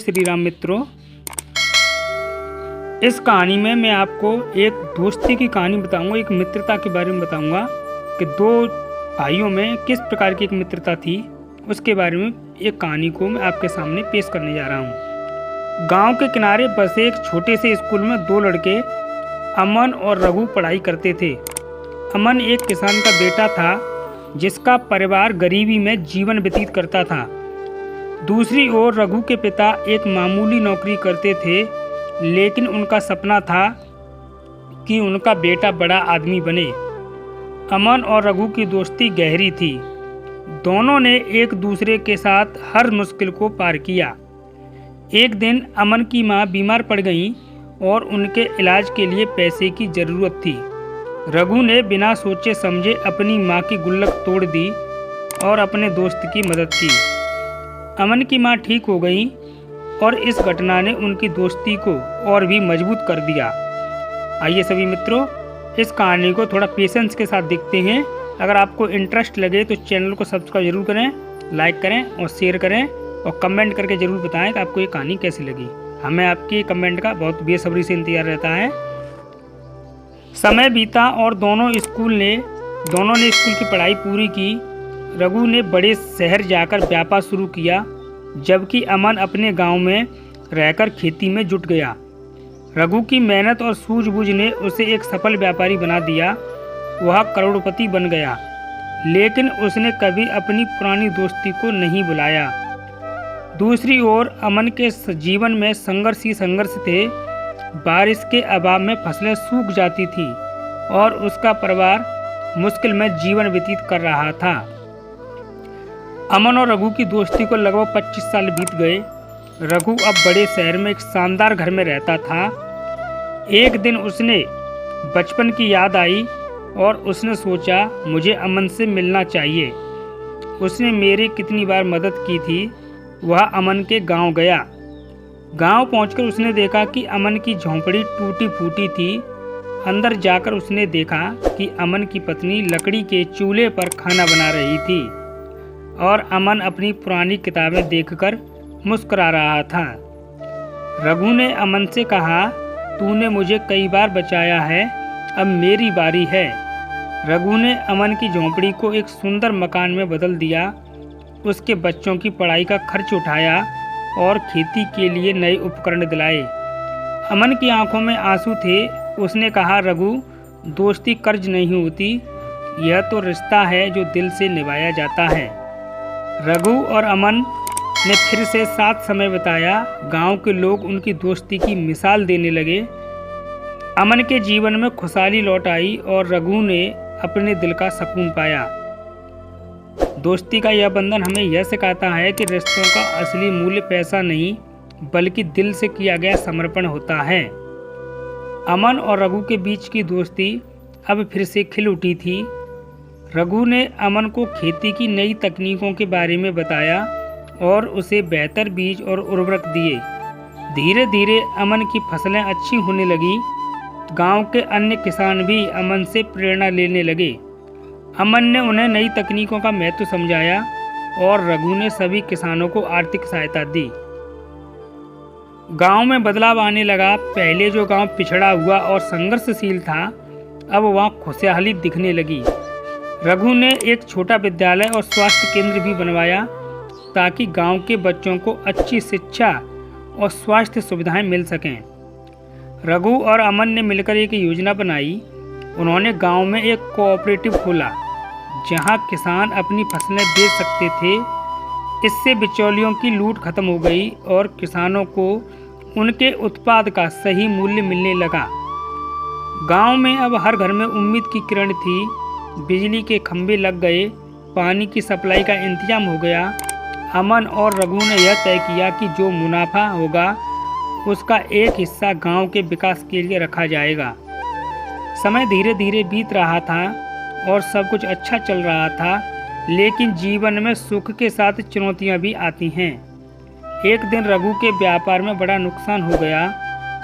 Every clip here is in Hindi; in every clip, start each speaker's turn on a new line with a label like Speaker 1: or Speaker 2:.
Speaker 1: श्री राम मित्रों। इस कहानी में मैं आपको एक दोस्ती की कहानी बताऊंगा, एक मित्रता के बारे में बताऊंगा कि दो भाइयों में किस प्रकार की एक मित्रता थी। उसके बारे में एक कहानी को मैं आपके सामने पेश करने जा रहा हूं। गांव के किनारे बसे एक छोटे से स्कूल में दो लड़के अमन और रघु पढ़ाई करते थे। अमन एक किसान का बेटा था जिसका परिवार गरीबी में जीवन व्यतीत करता था। दूसरी ओर रघु के पिता एक मामूली नौकरी करते थे, लेकिन उनका सपना था कि उनका बेटा बड़ा आदमी बने। अमन और रघु की दोस्ती गहरी थी। दोनों ने एक दूसरे के साथ हर मुश्किल को पार किया। एक दिन अमन की मां बीमार पड़ गई और उनके इलाज के लिए पैसे की ज़रूरत थी। रघु ने बिना सोचे समझे अपनी मां की गुल्लक तोड़ दी और अपने दोस्त की मदद की। अमन की मां ठीक हो गई और इस घटना ने उनकी दोस्ती को और भी मजबूत कर दिया। आइए सभी मित्रों, इस कहानी को थोड़ा पेशेंस के साथ देखते हैं। अगर आपको इंटरेस्ट लगे तो चैनल को सब्सक्राइब जरूर करें, लाइक करें और शेयर करें और कमेंट करके ज़रूर बताएं कि आपको ये कहानी कैसी लगी। हमें आपके कमेंट का बहुत बेसब्री से इंतजार रहता है। समय बीता और दोनों ने स्कूल की पढ़ाई पूरी की। रघु ने बड़े शहर जाकर व्यापार शुरू किया, जबकि अमन अपने गांव में रहकर खेती में जुट गया। रघु की मेहनत और सूझबूझ ने उसे एक सफल व्यापारी बना दिया। वह करोड़पति बन गया, लेकिन उसने कभी अपनी पुरानी दोस्ती को नहीं भुलाया। दूसरी ओर अमन के जीवन में संघर्ष ही संघर्ष थे। बारिश के अभाव में फसलें सूख जाती थीं और उसका परिवार मुश्किल में जीवन व्यतीत कर रहा था। अमन और रघु की दोस्ती को लगभग 25 साल बीत गए। रघु अब बड़े शहर में एक शानदार घर में रहता था। एक दिन उसने बचपन की याद आई और उसने सोचा, मुझे अमन से मिलना चाहिए। उसने मेरी कितनी बार मदद की थी। वह अमन के गांव गया। गांव पहुंचकर उसने देखा कि अमन की झोंपड़ी टूटी फूटी थी। अंदर जाकर उसने देखा कि अमन की पत्नी लकड़ी के चूल्हे पर खाना बना रही थी और अमन अपनी पुरानी किताबें देखकर मुस्कुरा रहा था। रघु ने अमन से कहा, तूने मुझे कई बार बचाया है, अब मेरी बारी है। रघु ने अमन की झोंपड़ी को एक सुंदर मकान में बदल दिया, उसके बच्चों की पढ़ाई का खर्च उठाया और खेती के लिए नए उपकरण दिलाए। अमन की आंखों में आंसू थे। उसने कहा, रघु, दोस्ती कर्ज नहीं होती, यह तो रिश्ता है जो दिल से निभाया जाता है। रघु और अमन ने फिर से साथ समय बिताया। गांव के लोग उनकी दोस्ती की मिसाल देने लगे। अमन के जीवन में खुशहाली लौट आई और रघु ने अपने दिल का सुकून पाया। दोस्ती का यह बंधन हमें यह सिखाता है कि रिश्तों का असली मूल्य पैसा नहीं, बल्कि दिल से किया गया समर्पण होता है। अमन और रघु के बीच की दोस्ती अब फिर से खिल उठी थी। रघु ने अमन को खेती की नई तकनीकों के बारे में बताया और उसे बेहतर बीज और उर्वरक दिए। धीरे धीरे अमन की फसलें अच्छी होने लगी। गांव के अन्य किसान भी अमन से प्रेरणा लेने लगे। अमन ने उन्हें नई तकनीकों का महत्व समझाया और रघु ने सभी किसानों को आर्थिक सहायता दी। गांव में बदलाव आने लगा। पहले जो गांव पिछड़ा हुआ और संघर्षशील था, अब वहां खुशहाली दिखने लगी। रघु ने एक छोटा विद्यालय और स्वास्थ्य केंद्र भी बनवाया ताकि गांव के बच्चों को अच्छी शिक्षा और स्वास्थ्य सुविधाएं मिल सकें। रघु और अमन ने मिलकर एक योजना बनाई। उन्होंने गांव में एक कोऑपरेटिव खोला जहां किसान अपनी फसलें बेच सकते थे। इससे बिचौलियों की लूट खत्म हो गई और किसानों को उनके उत्पाद का सही मूल्य मिलने लगा। गांव में अब हर घर में उम्मीद की किरण थी। बिजली के खंभे लग गए, पानी की सप्लाई का इंतजाम हो गया। अमन और रघु ने यह तय किया कि जो मुनाफा होगा उसका एक हिस्सा गांव के विकास के लिए रखा जाएगा। समय धीरे धीरे बीत रहा था और सब कुछ अच्छा चल रहा था, लेकिन जीवन में सुख के साथ चुनौतियां भी आती हैं। एक दिन रघु के व्यापार में बड़ा नुकसान हो गया।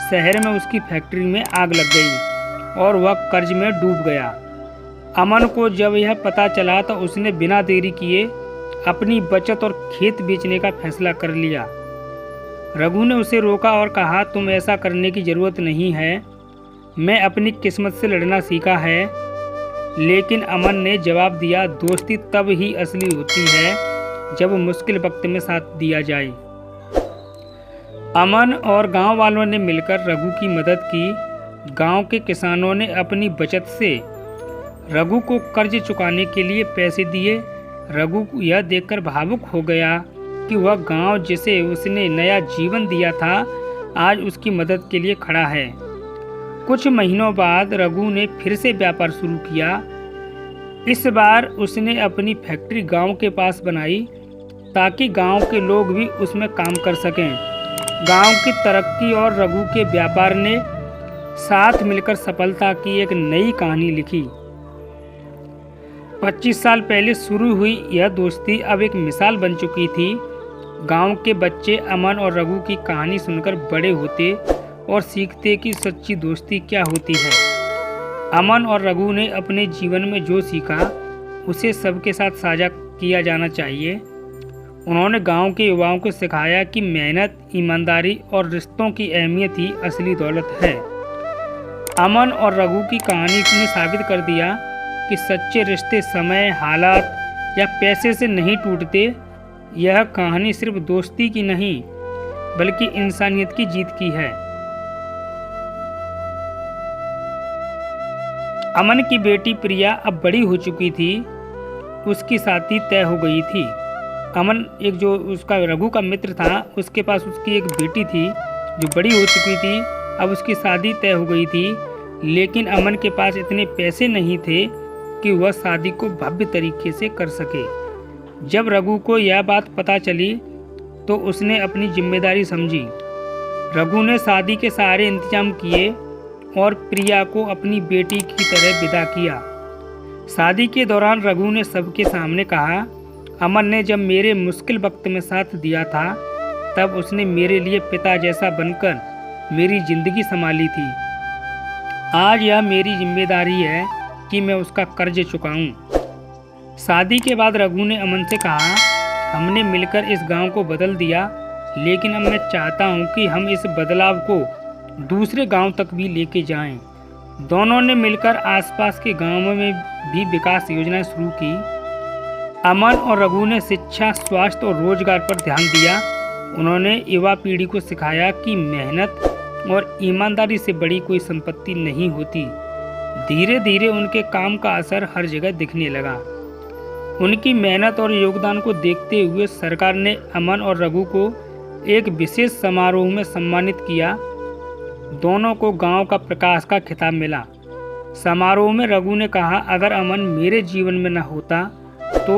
Speaker 1: शहर में उसकी फैक्ट्री में आग लग गई और वह कर्ज में डूब गया। अमन को जब यह पता चला तो उसने बिना देरी किए अपनी बचत और खेत बेचने का फैसला कर लिया। रघु ने उसे रोका और कहा, तुम ऐसा करने की ज़रूरत नहीं है, मैं अपनी किस्मत से लड़ना सीखा है। लेकिन अमन ने जवाब दिया, दोस्ती तब ही असली होती है जब मुश्किल वक्त में साथ दिया जाए। अमन और गांव वालों ने मिलकर रघु की मदद की। गांव के किसानों ने अपनी बचत से रघु को कर्ज चुकाने के लिए पैसे दिए। रघु यह देखकर भावुक हो गया कि वह गांव जिसे उसने नया जीवन दिया था आज उसकी मदद के लिए खड़ा है। कुछ महीनों बाद रघु ने फिर से व्यापार शुरू किया। इस बार उसने अपनी फैक्ट्री गांव के पास बनाई ताकि गांव के लोग भी उसमें काम कर सकें। गांव की तरक्की और रघु के व्यापार ने साथ मिलकर सफलता की एक नई कहानी लिखी। 25 साल पहले शुरू हुई यह दोस्ती अब एक मिसाल बन चुकी थी। गांव के बच्चे अमन और रघु की कहानी सुनकर बड़े होते और सीखते कि सच्ची दोस्ती क्या होती है। अमन और रघु ने अपने जीवन में जो सीखा उसे सबके साथ साझा किया जाना चाहिए। उन्होंने गांव के युवाओं को सिखाया कि मेहनत, ईमानदारी और रिश्तों की अहमियत ही असली दौलत है। अमन और रघु की कहानी ने साबित कर दिया कि सच्चे रिश्ते समय, हालात या पैसे से नहीं टूटते। यह कहानी सिर्फ दोस्ती की नहीं बल्कि इंसानियत की जीत की है। अमन की बेटी प्रिया अब बड़ी हो चुकी थी। उसकी शादी तय हो गई थी। अमन एक जो उसका रघु का मित्र था उसके पास उसकी एक बेटी थी जो बड़ी हो चुकी थी। अब उसकी शादी तय हो गई थी, लेकिन अमन के पास इतने पैसे नहीं थे कि वह शादी को भव्य तरीके से कर सके। जब रघु को यह बात पता चली तो उसने अपनी जिम्मेदारी समझी। रघु ने शादी के सारे इंतजाम किए और प्रिया को अपनी बेटी की तरह विदा किया। शादी के दौरान रघु ने सबके सामने कहा, अमन ने जब मेरे मुश्किल वक्त में साथ दिया था तब उसने मेरे लिए पिता जैसा बनकर मेरी जिंदगी संभाली थी। आज यह मेरी जिम्मेदारी है कि मैं उसका कर्ज चुकाऊं। शादी के बाद रघु ने अमन से कहा, हमने मिलकर इस गांव को बदल दिया, लेकिन अब मैं चाहता हूं कि हम इस बदलाव को दूसरे गांव तक भी लेके जाएं। दोनों ने मिलकर आसपास के गांवों में भी विकास योजनाएं शुरू की। अमन और रघु ने शिक्षा, स्वास्थ्य और रोजगार पर ध्यान दिया। उन्होंने युवा पीढ़ी को सिखाया कि मेहनत और ईमानदारी से बड़ी कोई संपत्ति नहीं होती। धीरे धीरे उनके काम का असर हर जगह दिखने लगा। उनकी मेहनत और योगदान को देखते हुए सरकार ने अमन और रघु को एक विशेष समारोह में सम्मानित किया। दोनों को गांव का प्रकाश का खिताब मिला। समारोह में रघु ने कहा, अगर अमन मेरे जीवन में न होता तो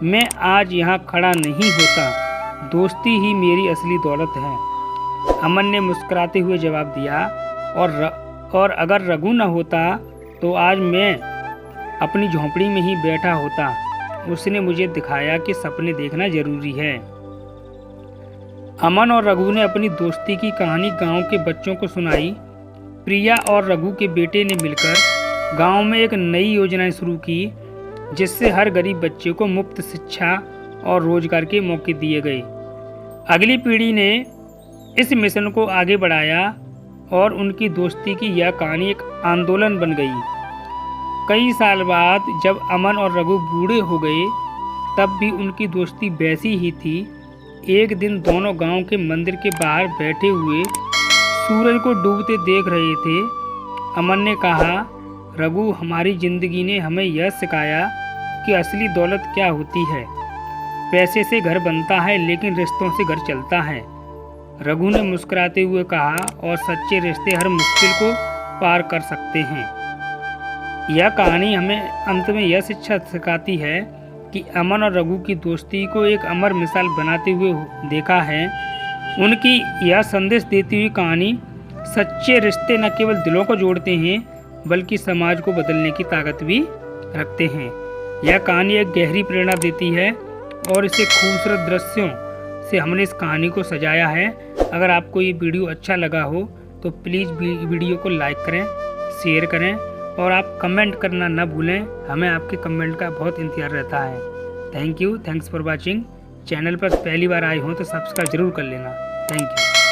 Speaker 1: मैं आज यहाँ खड़ा नहीं होता। दोस्ती ही मेरी असली दौलत है। अमन ने मुस्कुराते हुए जवाब दिया, और अगर रघु न होता तो आज मैं अपनी झोंपड़ी में ही बैठा होता। उसने मुझे दिखाया कि सपने देखना जरूरी है। अमन और रघु ने अपनी दोस्ती की कहानी गांव के बच्चों को सुनाई। प्रिया और रघु के बेटे ने मिलकर गांव में एक नई योजना शुरू की जिससे हर गरीब बच्चे को मुफ्त शिक्षा और रोजगार के मौके दिए गए। अगली पीढ़ी ने इस मिशन को आगे बढ़ाया और उनकी दोस्ती की यह कहानी एक आंदोलन बन गई। कई साल बाद जब अमन और रघु बूढ़े हो गए तब भी उनकी दोस्ती वैसी ही थी। एक दिन दोनों गांव के मंदिर के बाहर बैठे हुए सूरज को डूबते देख रहे थे। अमन ने कहा, रघु, हमारी ज़िंदगी ने हमें यह सिखाया कि असली दौलत क्या होती है। पैसे से घर बनता है लेकिन रिश्तों से घर चलता है। रघु ने मुस्कुराते हुए कहा, और सच्चे रिश्ते हर मुश्किल को पार कर सकते हैं। यह कहानी हमें अंत में यह शिक्षा सिखाती है कि अमन और रघु की दोस्ती को एक अमर मिसाल बनाते हुए देखा है। उनकी यह संदेश देती हुई कहानी सच्चे रिश्ते न केवल दिलों को जोड़ते हैं बल्कि समाज को बदलने की ताकत भी रखते हैं। यह कहानी एक गहरी प्रेरणा देती है और इसे खूबसूरत दृश्यों से हमने इस कहानी को सजाया है। अगर आपको ये वीडियो अच्छा लगा हो तो प्लीज़ वीडियो को लाइक करें, शेयर करें और आप कमेंट करना न भूलें। हमें आपके कमेंट का बहुत इंतजार रहता है। Thanks for watching. चैनल पर पहली बार आए हों तो सब्सक्राइब जरूर कर लेना। Thank you.